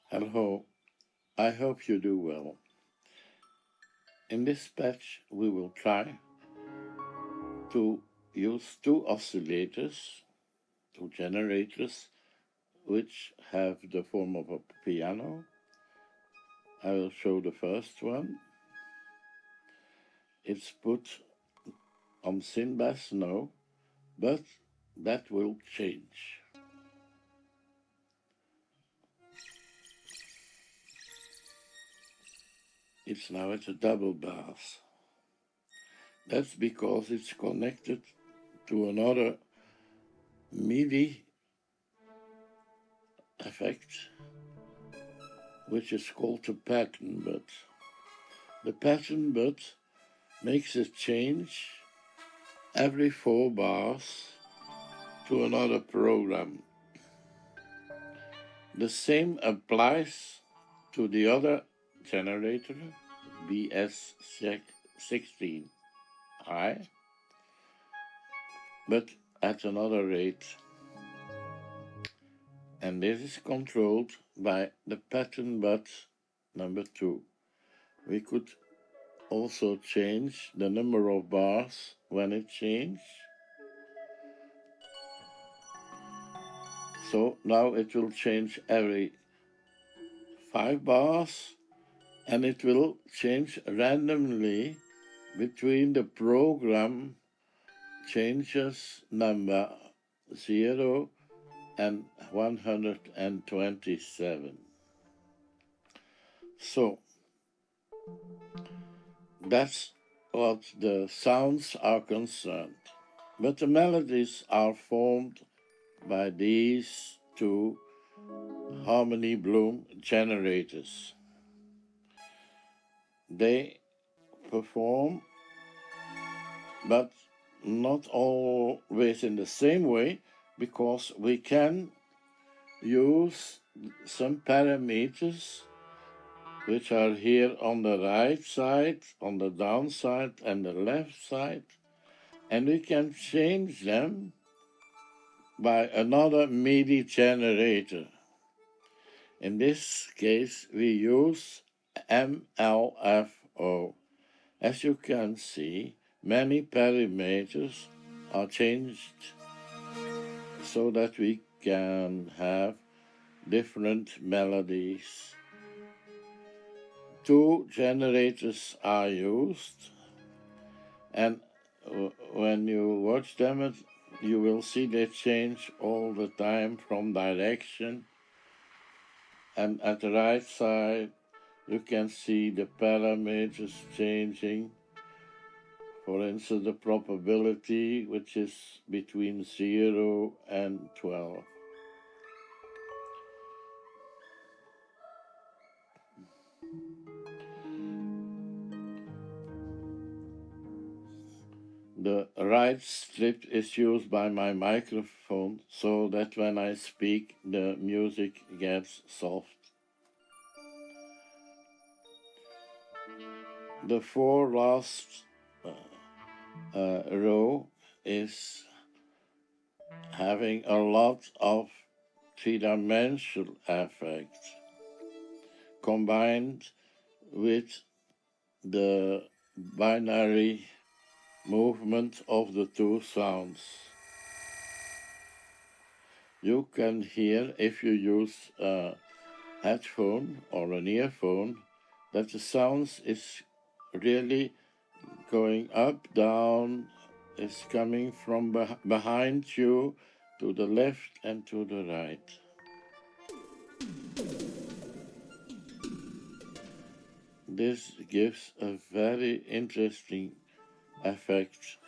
Hello, I hope you do well. In this patch, we will try to use two oscillators, two generators, which have the form of a piano. I will show the first one. It's put on syn bass now, but that will change. It's now at a double bass. That's because it's connected to another MIDI effect, which is called a pattern bud. The pattern bud makes a change every 4 bars to another program. The same applies to the other generator, BS16i, but at another rate. And this is controlled by the pattern bud number 2. We could also change the number of bars when it changes. So now it will change every 5 bars, and it will change randomly between the program changes number 0 and 127. So that's what the sounds are concerned. But the melodies are formed by these two harmony bloom generators. They perform, but not always in the same way, because we can use some parameters which are here on the right side, on the down side, and the left side, and we can change them by another MIDI generator. In this case, we use MLFO. As you can see, many parameters are changed so that we can have different melodies. 2 generators are used, and when you watch them, you will see they change all the time from direction. And at the right side, you can see the parameters changing. For instance, the probability, which is between 0 and 12. The right strip is used by my microphone so that when I speak, the music gets soft. The 4 last row is having a lot of three-dimensional effects combined with the binary movement of the two sounds. You can hear, if you use a headphone or an earphone, that the sounds is really going up, down, is coming from behind you to the left and to the right. This gives a very interesting effect.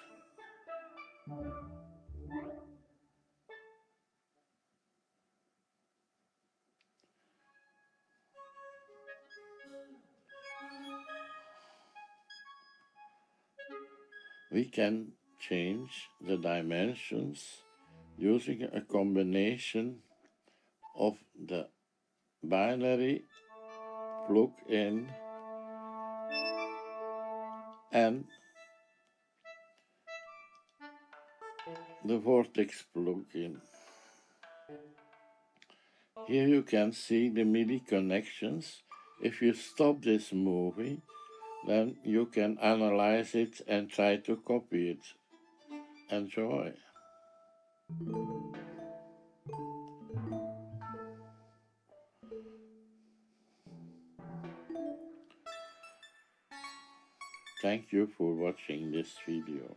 We can change the dimensions using a combination of the binary plug-in and the vortex plug-in. Here you can see the MIDI connections. If you stop this movie, then you can analyze it and try to copy it. Enjoy. Thank you for watching this video.